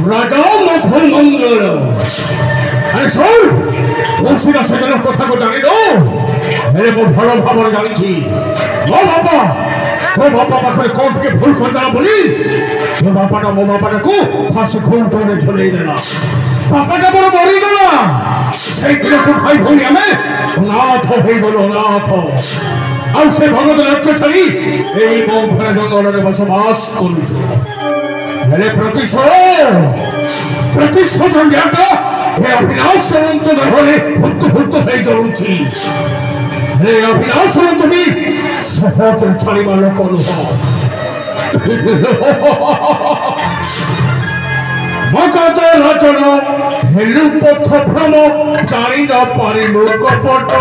রাজা মাধব মঙ্গল আরে শোন তুলসীরা সেজনের কথা তো জানিল হ্যাঁ মো ভালো ভাବରେ জানিছি ମୋ ବାପା ତୋ ବାପା ପାଖରେ କଣ ଟିକେ ଭୁଲ କରିଦେଲା ବୋଲି ତୋ ବାପାଟା ମୋ ବାପାଟାକୁ ଫାଶୀ ଖୁଣ୍ଟରେ ଝୁଲେଇ ଦେଲା ବାପାଟା ମୋର ମରିଗଲା ସେଇଦିନଠୁ ଭାଇ ଭଉଣୀ ଆମେ ଅନାଥ ହେଇଗଲୁ ଅନାଥ ଆଉ ସେ ଭଗତ ରାଜ୍ୟ ଛାଡ଼ି ଏଇ ମୋ ଘର ଜଙ୍ଗଲରେ ବସବାସ କରୁଛୁ ହେଲେ ପ୍ରତିଶୋଧ ଜ୍ଞାତ ଏ ଅଭିନାଶ ଅନନ୍ତ ଦେହରେ ଭୁତ ହେଇ ଜଳୁଛି हे अविनाश तुम सहज छाड़ा लोक नुह मगध रचन हेलु पथ भ्रम जानी न पारिलु कपट